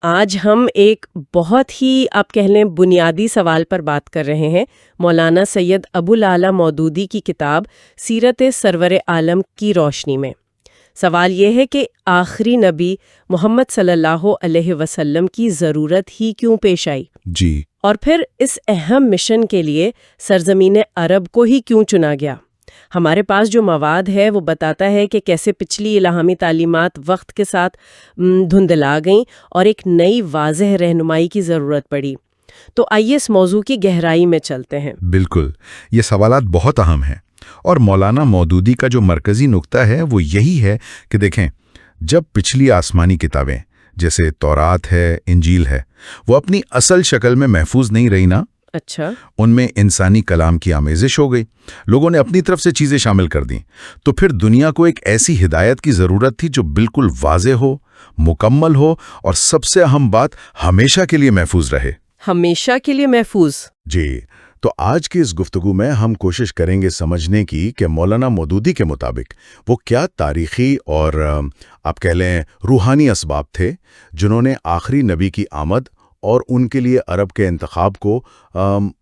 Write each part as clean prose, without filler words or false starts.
آج ہم ایک بہت ہی آپ کہہ لیں بنیادی سوال پر بات کر رہے ہیں، مولانا سید ابو العلا مودودی کی کتاب سیرت سرور عالم کی روشنی میں۔ سوال یہ ہے کہ آخری نبی محمد صلی اللہ علیہ وسلم کی ضرورت ہی کیوں پیش آئی؟ جی، اور پھر اس اہم مشن کے لیے سرزمین عرب کو ہی کیوں چنا گیا؟ ہمارے پاس جو مواد ہے وہ بتاتا ہے کہ کیسے پچھلی الہامی تعلیمات وقت کے ساتھ دھندلا گئیں اور ایک نئی واضح رہنمائی کی ضرورت پڑی۔ تو آئیے اس موضوع کی گہرائی میں چلتے ہیں۔ بالکل، یہ سوالات بہت اہم ہیں، اور مولانا مودودی کا جو مرکزی نقطہ ہے وہ یہی ہے کہ دیکھیں، جب پچھلی آسمانی کتابیں جیسے تورات ہے، انجیل ہے، وہ اپنی اصل شکل میں محفوظ نہیں رہی نا، اچھا، ان میں انسانی کلام کی آمیزش ہو گئی، لوگوں نے اپنی طرف سے چیزیں شامل کر دیں، تو پھر دنیا کو ایک ایسی ہدایت کی ضرورت تھی جو بالکل واضح ہو، مکمل ہو، اور سب سے اہم بات ہمیشہ کے لیے محفوظ رہے۔ ہمیشہ کے لیے محفوظ۔ جی، تو آج کی اس گفتگو میں ہم کوشش کریں گے سمجھنے کی کہ مولانا مودودی کے مطابق وہ کیا تاریخی اور آپ کہہ لیں روحانی اسباب تھے جنہوں نے آخری نبی کی آمد اور ان کے لیے عرب کے انتخاب کو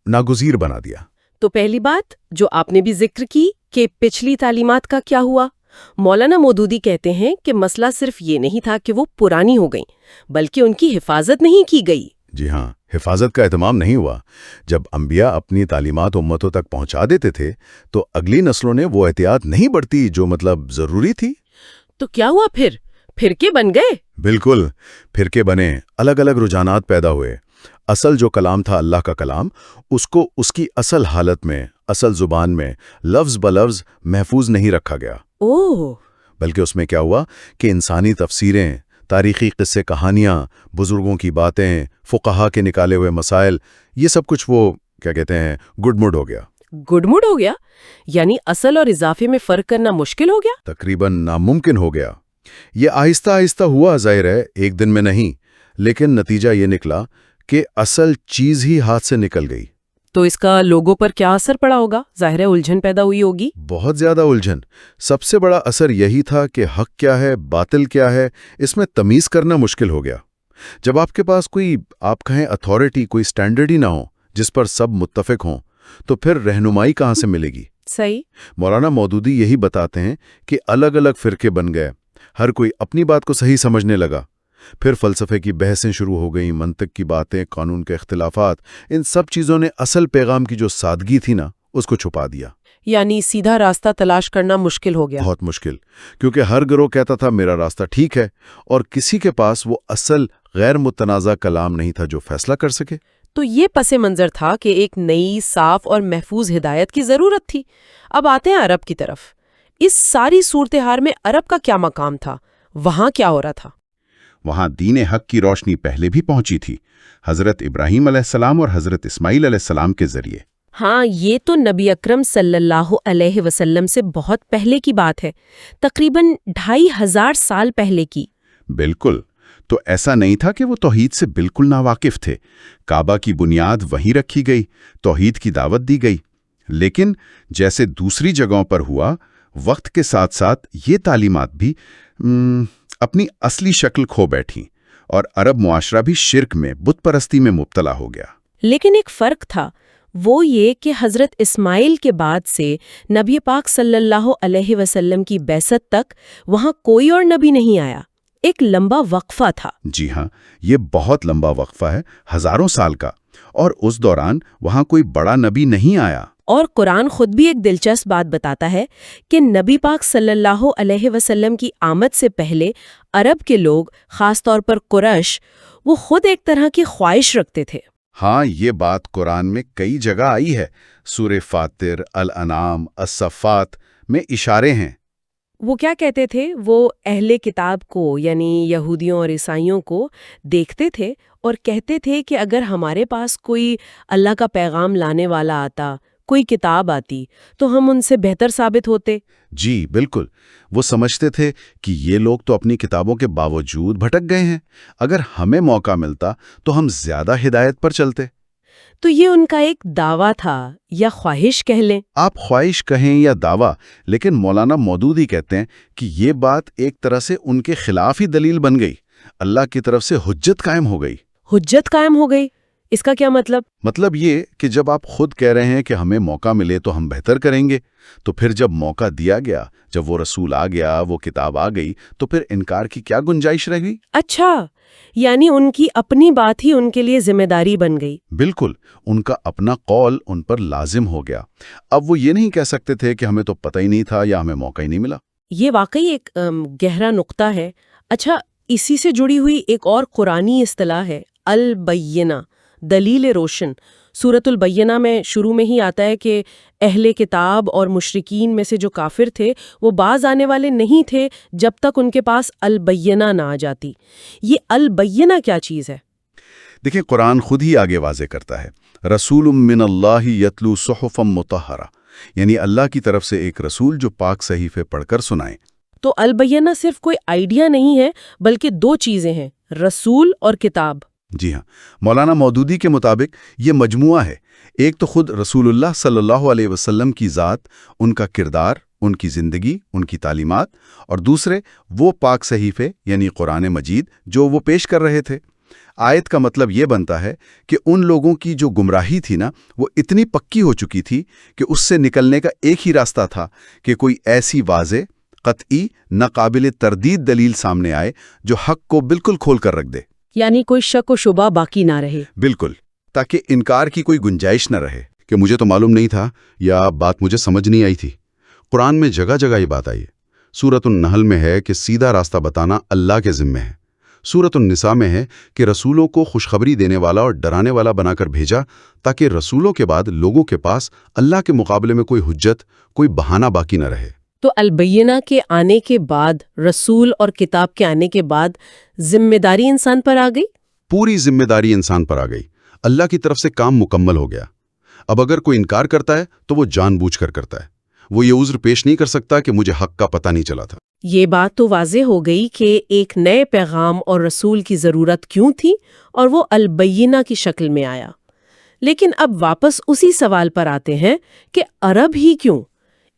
ناگزیر بنا دیا۔ تو پہلی بات جو آپ نے بھی ذکر کی کہ پچھلی تعلیمات کا کیا ہوا، مولانا مودودی کہتے ہیں کہ مسئلہ صرف یہ نہیں تھا کہ وہ پرانی ہو گئیں، بلکہ ان کی حفاظت نہیں کی گئی۔ جی ہاں، حفاظت کا اہتمام نہیں ہوا۔ جب انبیاء اپنی تعلیمات امتوں تک پہنچا دیتے تھے تو اگلی نسلوں نے وہ احتیاط نہیں برتی جو ضروری تھی۔ تو کیا ہوا پھر؟ فرقے بن گئے؟ بالکل، فرقے بنے، الگ الگ رجحانات پیدا ہوئے۔ اصل جو کلام تھا اللہ کا کلام، اس کو اس کی اصل حالت میں، اصل زبان میں، لفظ بلفظ محفوظ نہیں رکھا گیا۔ اوہ! بلکہ اس میں کیا ہوا کہ انسانی تفسیریں، تاریخی قصے کہانیاں، بزرگوں کی باتیں، فقہا کے نکالے ہوئے مسائل، یہ سب کچھ وہ کیا کہتے ہیں گڈ مڈ ہو گیا۔ گڈ موڈ ہو گیا؟ یعنی اصل اور اضافے میں فرق کرنا مشکل ہو گیا؟ تقریباً ناممکن ہو گیا۔ یہ آہستہ آہستہ ہوا، ظاہر ہے ایک دن میں نہیں، لیکن نتیجہ یہ نکلا کہ اصل چیز ہی ہاتھ سے نکل گئی۔ تو اس کا لوگوں پر کیا اثر پڑا ہوگا؟ ظاہر ہے الجھن پیدا ہوئی ہوگی۔ بہت زیادہ الجھن۔ سب سے بڑا اثر یہی تھا کہ حق کیا ہے، باطل کیا ہے، اس میں تمیز کرنا مشکل ہو گیا۔ جب آپ کے پاس کوئی آپ کہیں اتھارٹی، کوئی سٹینڈرڈ ہی نہ ہو جس پر سب متفق ہوں، تو پھر رہنمائی کہاں سے ملے گی؟ صحیح۔ مولانا مودودی یہی بتاتے ہیں کہ الگ الگ فرقے بن گئے، ہر کوئی اپنی بات کو صحیح سمجھنے لگا۔ پھر فلسفے کی بحثیں شروع ہو گئیں، منطق کی باتیں، قانون کے اختلافات، ان سب چیزوں نے اصل پیغام کی جو سادگی تھی نا، اس کو چھپا دیا۔ یعنی سیدھا راستہ تلاش کرنا مشکل ہو گیا۔ بہت مشکل، کیونکہ ہر گروہ کہتا تھا میرا راستہ ٹھیک ہے، اور کسی کے پاس وہ اصل غیر متنازع کلام نہیں تھا جو فیصلہ کر سکے۔ تو یہ پس منظر تھا کہ ایک نئی، صاف اور محفوظ ہدایت کی ضرورت تھی۔ اب آتے ہیں عرب کی طرف۔ اس ساری صورتحال میں عرب کا کیا مقام تھا؟ وہاں کیا ہو رہا تھا؟ وہاں دین حق کی روشنی پہلے بھی پہنچی تھی، حضرت ابراہیم علیہ السلام اور حضرت اسماعیل علیہ السلام کے ذریعے۔ ہاں، یہ تو نبی اکرم صلی اللہ علیہ وسلم سے بہت پہلے کی بات ہے، تقریباً 2500 سال پہلے کی۔ بالکل، تو ایسا نہیں تھا کہ وہ توحید سے بالکل ناواقف تھے۔ کعبہ کی بنیاد وہیں رکھی گئی، توحید کی دعوت دی گئی، لیکن جیسے دوسری جگہوں پر ہوا، وقت کے ساتھ ساتھ یہ تعلیمات بھی اپنی اصلی شکل کھو بیٹھیں، اور عرب معاشرہ بھی شرک میں، بت پرستی میں مبتلا ہو گیا۔ لیکن ایک فرق تھا، وہ یہ کہ حضرت اسماعیل کے بعد سے نبی پاک صلی اللہ علیہ وسلم کی بعثت تک وہاں کوئی اور نبی نہیں آیا۔ ایک لمبا وقفہ تھا۔ جی ہاں، یہ بہت لمبا وقفہ ہے، ہزاروں سال کا، اور اس دوران وہاں کوئی بڑا نبی نہیں آیا۔ اور قرآن خود بھی ایک دلچسپ بات بتاتا ہے کہ نبی پاک صلی اللہ علیہ وسلم کی آمد سے پہلے عرب کے لوگ، خاص طور پر قریش، وہ خود ایک طرح کی خواہش رکھتے تھے۔ ہاں، یہ بات قرآن میں کئی جگہ آئی ہے، سورہ فاطر، الانعام، الصفات میں اشارے ہیں۔ وہ کیا کہتے تھے؟ وہ اہل کتاب کو، یعنی یہودیوں اور عیسائیوں کو دیکھتے تھے اور کہتے تھے کہ اگر ہمارے پاس کوئی اللہ کا پیغام لانے والا آتا، کوئی کتاب آتی، تو ہم ان سے بہتر ثابت ہوتے۔ جی بالکل، وہ سمجھتے تھے کہ یہ لوگ تو اپنی کتابوں کے باوجود بھٹک گئے ہیں، اگر ہمیں موقع ملتا تو ہم زیادہ ہدایت پر چلتے۔ تو یہ ان کا ایک دعویٰ تھا یا خواہش کہہ لیں۔ آپ خواہش کہیں یا دعویٰ، لیکن مولانا مودودی کہتے ہیں کہ یہ بات ایک طرح سے ان کے خلاف ہی دلیل بن گئی۔ اللہ کی طرف سے حجت قائم ہو گئی۔ حجت قائم ہو گئی، اس کا کیا مطلب؟ مطلب یہ کہ جب آپ خود کہہ رہے ہیں کہ ہمیں موقع ملے تو ہم بہتر کریں گے، تو پھر جب موقع دیا گیا، جب وہ رسول آ گیا، وہ کتاب آ گئی، تو پھر انکار کی کیا گنجائش رہ گئی؟ اچھا، یعنی ان کی اپنی بات ہی ان کے لیے ذمہ داری بن گئی۔ بالکل، ان کا اپنا قول ان پر لازم ہو گیا۔ اب وہ یہ نہیں کہہ سکتے تھے کہ ہمیں تو پتہ ہی نہیں تھا یا ہمیں موقع ہی نہیں ملا۔ یہ واقعی ایک گہرا نقطہ ہے۔ اچھا، اسی سے جڑی ہوئی ایک اور قرآنی اصطلاح ہے البینہ، دلیل روشن۔ سورۃ البینہ میں شروع میں ہی آتا ہے کہ اہل کتاب اور مشرکین میں سے جو کافر تھے وہ باز آنے والے نہیں تھے جب تک ان کے پاس البینہ نہ آ جاتی۔ یہ البینہ کیا چیز ہے؟ دیکھیں، قرآن خود ہی آگے واضح کرتا ہے، رسول من اللہ یتلو صحفا مطہرہ، یعنی اللہ کی طرف سے ایک رسول جو پاک صحیفے پڑھ کر سنائیں۔ تو البینہ صرف کوئی آئیڈیا نہیں ہے، بلکہ دو چیزیں ہیں، رسول اور کتاب۔ جی ہاں، مولانا مودودی کے مطابق یہ مجموعہ ہے۔ ایک تو خود رسول اللہ صلی اللہ علیہ وسلم کی ذات، ان کا کردار، ان کی زندگی، ان کی تعلیمات، اور دوسرے وہ پاک صحیفے یعنی قرآن مجید جو وہ پیش کر رہے تھے۔ آیت کا مطلب یہ بنتا ہے کہ ان لوگوں کی جو گمراہی تھی نا، وہ اتنی پکی ہو چکی تھی کہ اس سے نکلنے کا ایک ہی راستہ تھا کہ کوئی ایسی واضح، قطعی، ناقابل تردید دلیل سامنے آئے جو حق کو بالکل کھول کر رکھ دے۔ یعنی کوئی شک و شبہ باقی نہ رہے۔ بالکل، تاکہ انکار کی کوئی گنجائش نہ رہے کہ مجھے تو معلوم نہیں تھا یا بات مجھے سمجھ نہیں آئی تھی۔ قرآن میں جگہ جگہ یہ بات آئی ہے۔ سورۃ النحل میں ہے کہ سیدھا راستہ بتانا اللہ کے ذمہ ہے۔ سورۃ النساء میں ہے کہ رسولوں کو خوشخبری دینے والا اور ڈرانے والا بنا کر بھیجا تاکہ رسولوں کے بعد لوگوں کے پاس اللہ کے مقابلے میں کوئی حجت، کوئی بہانہ باقی نہ رہے۔ تو البینہ کے آنے کے بعد، رسول اور کتاب کے آنے کے بعد ذمہ داری انسان پر آ گئی؟ پوری ذمہ داری انسان پر آ گئی۔ اللہ کی طرف سے کام مکمل ہو گیا۔ اب اگر کوئی انکار کرتا ہے تو وہ جان بوجھ کر کرتا ہے۔ وہ یہ عذر پیش نہیں کر سکتا کہ مجھے حق کا پتہ نہیں چلا تھا۔ یہ بات تو واضح ہو گئی کہ ایک نئے پیغام اور رسول کی ضرورت کیوں تھی، اور وہ البینہ کی شکل میں آیا۔ لیکن اب واپس اسی سوال پر آتے ہیں کہ عرب ہی کیوں؟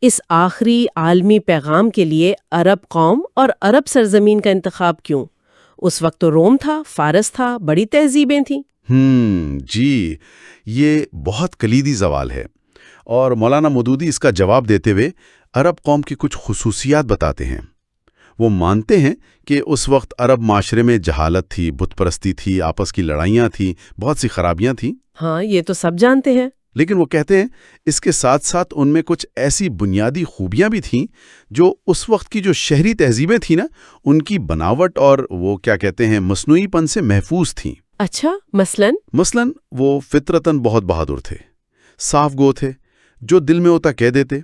اس آخری عالمی پیغام کے لیے عرب قوم اور عرب سرزمین کا انتخاب کیوں؟ اس وقت تو روم تھا، فارس تھا، بڑی تہذیبیں تھیں۔ جی، یہ بہت کلیدی سوال ہے، اور مولانا مودودی اس کا جواب دیتے ہوئے عرب قوم کی کچھ خصوصیات بتاتے ہیں۔ وہ مانتے ہیں کہ اس وقت عرب معاشرے میں جہالت تھی، بت پرستی تھی، آپس کی لڑائیاں تھیں، بہت سی خرابیاں تھیں۔ ہاں، یہ تو سب جانتے ہیں۔ لیکن وہ کہتے ہیں اس کے ساتھ ساتھ ان میں کچھ ایسی بنیادی خوبیاں بھی تھیں جو اس وقت کی جو شہری تہذیبیں تھیں نا، ان کی بناوٹ اور وہ کیا کہتے ہیں مصنوعی پن سے محفوظ تھیں۔ اچھا، مثلاً وہ فطرتاً بہت بہادر تھے، صاف گو تھے، جو دل میں ہوتا کہہ دیتے،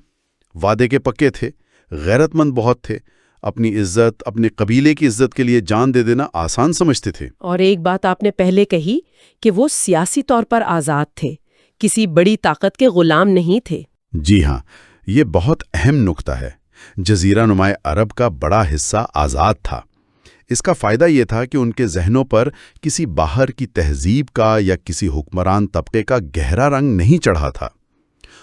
وعدے کے پکے تھے، غیرت مند بہت تھے، اپنی عزت، اپنے قبیلے کی عزت کے لیے جان دے دینا آسان سمجھتے تھے۔ اور ایک بات آپ نے پہلے کہی کہ وہ سیاسی طور پر آزاد تھے، کسی بڑی طاقت کے غلام نہیں تھے۔ جی ہاں، یہ بہت اہم نکتہ ہے۔ جزیرہ نما عرب کا بڑا حصہ آزاد تھا۔ اس کا فائدہ یہ تھا کہ ان کے ذہنوں پر کسی باہر کی تہذیب کا یا کسی حکمران طبقے کا گہرا رنگ نہیں چڑھا تھا۔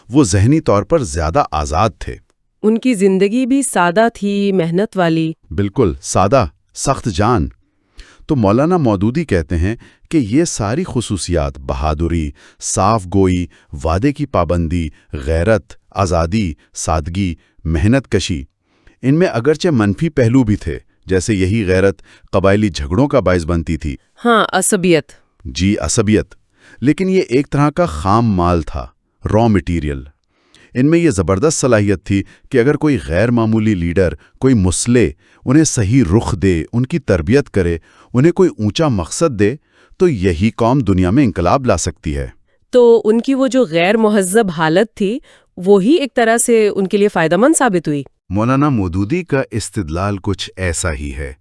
وہ ذہنی طور پر زیادہ آزاد تھے۔ ان کی زندگی بھی سادہ تھی، محنت والی۔ بالکل سادہ، سخت جان۔ تو مولانا مودودی کہتے ہیں کہ یہ ساری خصوصیات، بہادری، صاف گوئی، وعدے کی پابندی، غیرت، آزادی، سادگی، محنت کشی، ان میں اگرچہ منفی پہلو بھی تھے، جیسے یہی غیرت قبائلی جھگڑوں کا باعث بنتی تھی۔ ہاں، عصبیت۔ جی، عصبیت۔ لیکن یہ ایک طرح کا خام مال تھا، را مٹیریل۔ ان میں یہ زبردست صلاحیت تھی کہ اگر کوئی غیر معمولی لیڈر، کوئی مسلح، انہیں صحیح رخ دے، ان کی تربیت کرے، انہیں کوئی اونچا مقصد دے، تو یہی قوم دنیا میں انقلاب لا سکتی ہے۔ تو ان کی وہ جو غیر مہذب حالت تھی، وہی ایک طرح سے ان کے لیے فائدہ مند ثابت ہوئی۔ مولانا مودودی کا استدلال کچھ ایسا ہی ہے۔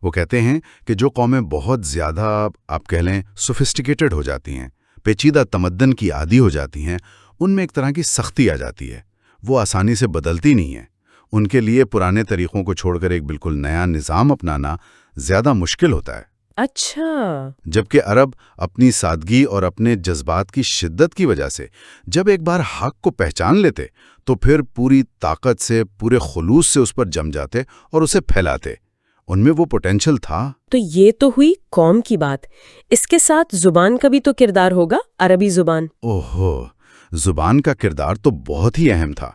وہ کہتے ہیں کہ جو قومیں بہت زیادہ آپ کہہ لیں سوفسٹیکیٹڈ ہو جاتی ہیں، پیچیدہ تمدن کی عادی ہو جاتی ہیں، ان میں ایک طرح کی سختی آ جاتی ہے، وہ آسانی سے بدلتی نہیں ہیں۔ ان کے لیے پرانے طریقوں کو چھوڑ کر ایک بالکل نیا نظام اپنانا زیادہ مشکل ہوتا ہے۔ اچھا۔ جبکہ عرب اپنی سادگی اور اپنے جذبات کی شدت کی وجہ سے جب ایک بار حق کو پہچان لیتے تو پھر پوری طاقت سے، پورے خلوص سے اس پر جم جاتے اور اسے پھیلاتے۔ ان میں وہ پوٹینشل تھا۔ تو یہ تو ہوئی قوم کی بات، اس کے ساتھ زبان کا بھی تو کردار ہوگا، عربی زبان۔ اوہو، زبان کا کردار تو بہت ہی اہم تھا۔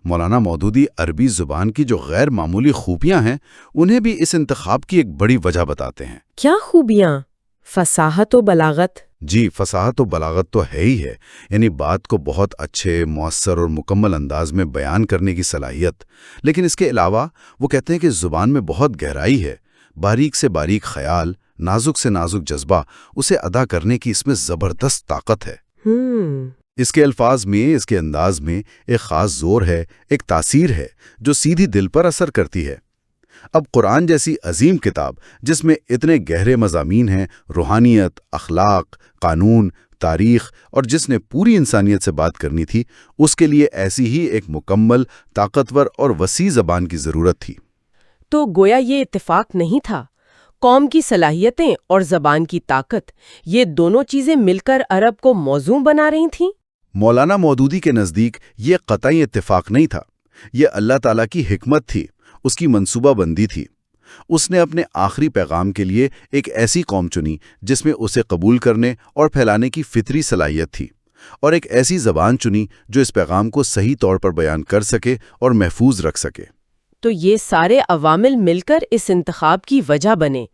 مولانا مودودی عربی زبان کی جو غیر معمولی خوبیاں ہیں انہیں بھی اس انتخاب کی ایک بڑی وجہ بتاتے ہیں۔ کیا خوبیاں؟ فصاحت و بلاغت۔ جی، فصاحت و بلاغت تو ہے ہی ہے، یعنی بات کو بہت اچھے، مؤثر اور مکمل انداز میں بیان کرنے کی صلاحیت۔ لیکن اس کے علاوہ وہ کہتے ہیں کہ زبان میں بہت گہرائی ہے، باریک سے باریک خیال، نازک سے نازک جذبہ، اسے ادا کرنے کی اس میں زبردست طاقت ہے۔ اس کے الفاظ میں، اس کے انداز میں ایک خاص زور ہے، ایک تاثیر ہے جو سیدھی دل پر اثر کرتی ہے۔ اب قرآن جیسی عظیم کتاب جس میں اتنے گہرے مضامین ہیں، روحانیت، اخلاق، قانون، تاریخ، اور جس نے پوری انسانیت سے بات کرنی تھی، اس کے لیے ایسی ہی ایک مکمل، طاقتور اور وسیع زبان کی ضرورت تھی۔ تو گویا یہ اتفاق نہیں تھا، قوم کی صلاحیتیں اور زبان کی طاقت، یہ دونوں چیزیں مل کر عرب کو موزوں بنا رہی تھیں۔ مولانا مودودی کے نزدیک یہ قطعی اتفاق نہیں تھا، یہ اللہ تعالیٰ کی حکمت تھی، اس کی منصوبہ بندی تھی۔ اس نے اپنے آخری پیغام کے لیے ایک ایسی قوم چنی جس میں اسے قبول کرنے اور پھیلانے کی فطری صلاحیت تھی، اور ایک ایسی زبان چنی جو اس پیغام کو صحیح طور پر بیان کر سکے اور محفوظ رکھ سکے۔ تو یہ سارے عوامل مل کر اس انتخاب کی وجہ بنے۔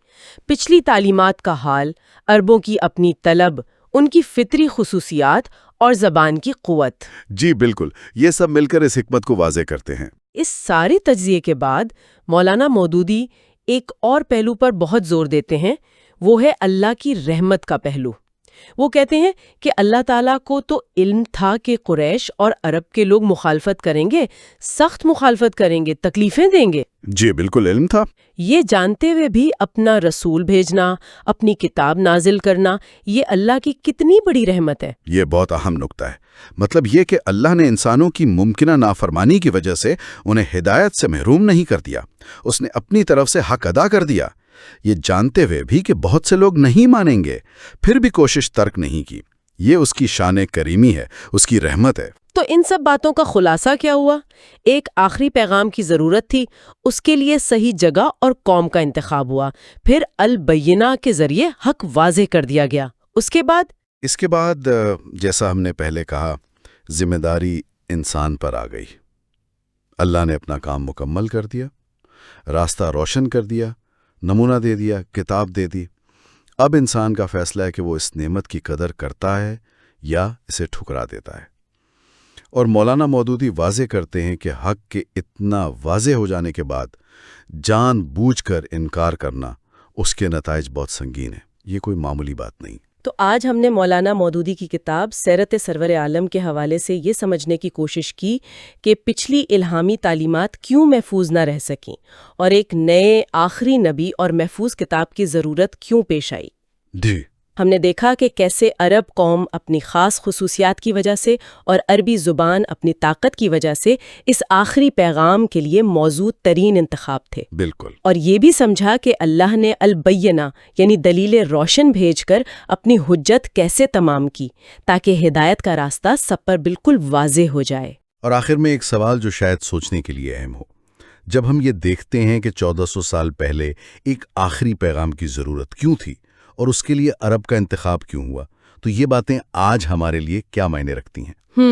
پچھلی تعلیمات کا حال، عربوں کی اپنی طلب، ان کی فطری خصوصیات اور زبان کی قوت۔ جی بالکل، یہ سب مل کر اس حکمت کو واضح کرتے ہیں۔ اس سارے تجزیے کے بعد مولانا مودودی ایک اور پہلو پر بہت زور دیتے ہیں، وہ ہے اللہ کی رحمت کا پہلو۔ وہ کہتے ہیں کہ اللہ تعالیٰ کو تو علم تھا کہ قریش اور عرب کے لوگ مخالفت کریں گے، سخت مخالفت کریں گے، تکلیفیں دیں گے۔ جی بالکل علم تھا۔ یہ جانتے ہوئے بھی اپنا رسول بھیجنا، اپنی کتاب نازل کرنا، یہ اللہ کی کتنی بڑی رحمت ہے۔ یہ بہت اہم نکتہ ہے، مطلب یہ کہ اللہ نے انسانوں کی ممکنہ نافرمانی کی وجہ سے انہیں ہدایت سے محروم نہیں کر دیا، اس نے اپنی طرف سے حق ادا کر دیا، یہ جانتے ہوئے بھی کہ بہت سے لوگ نہیں مانیں گے، پھر بھی کوشش ترک نہیں کی۔ یہ اس کی شان کریمی ہے، اس کی رحمت ہے۔ تو ان سب باتوں کا خلاصہ کیا ہوا؟ ایک آخری پیغام کی ضرورت تھی، اس کے لیے صحیح جگہ اور قوم کا انتخاب ہوا، پھر البینہ کے ذریعے حق واضح کر دیا گیا۔ اس کے بعد جیسا ہم نے پہلے کہا، ذمہ داری انسان پر آ گئی۔ اللہ نے اپنا کام مکمل کر دیا، راستہ روشن کر دیا، نمونہ دے دیا، کتاب دے دی۔ اب انسان کا فیصلہ ہے کہ وہ اس نعمت کی قدر کرتا ہے یا اسے ٹھکرا دیتا ہے۔ اور مولانا مودودی واضح کرتے ہیں کہ حق کے اتنا واضح ہو جانے کے بعد جان بوجھ کر انکار کرنا، اس کے نتائج بہت سنگین ہیں، یہ کوئی معمولی بات نہیں۔ تو آج ہم نے مولانا مودودی کی کتاب سیرت سرور عالم کے حوالے سے یہ سمجھنے کی کوشش کی کہ پچھلی الہامی تعلیمات کیوں محفوظ نہ رہ سکیں اور ایک نئے آخری نبی اور محفوظ کتاب کی ضرورت کیوں پیش آئی۔ جی، ہم نے دیکھا کہ کیسے عرب قوم اپنی خاص خصوصیات کی وجہ سے اور عربی زبان اپنی طاقت کی وجہ سے اس آخری پیغام کے لیے موزوں ترین انتخاب تھے۔ بالکل۔ اور یہ بھی سمجھا کہ اللہ نے البینہ یعنی دلیل روشن بھیج کر اپنی حجت کیسے تمام کی تاکہ ہدایت کا راستہ سب پر بالکل واضح ہو جائے۔ اور آخر میں ایک سوال جو شاید سوچنے کے لیے اہم ہو، جب ہم یہ دیکھتے ہیں کہ 1400 سال پہلے ایک آخری پیغام کی ضرورت کیوں تھی اور اس کے لیے عرب کا انتخاب کیوں ہوا، تو یہ باتیں آج ہمارے لیے کیا معنی رکھتی ہیں؟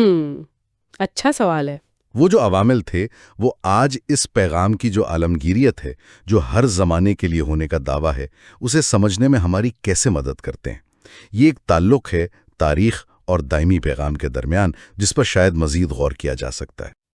اچھا سوال ہے۔ وہ جو عوامل تھے وہ آج اس پیغام کی جو عالمگیریت ہے، جو ہر زمانے کے لیے ہونے کا دعویٰ ہے، اسے سمجھنے میں ہماری کیسے مدد کرتے ہیں؟ یہ ایک تعلق ہے تاریخ اور دائمی پیغام کے درمیان جس پر شاید مزید غور کیا جا سکتا ہے۔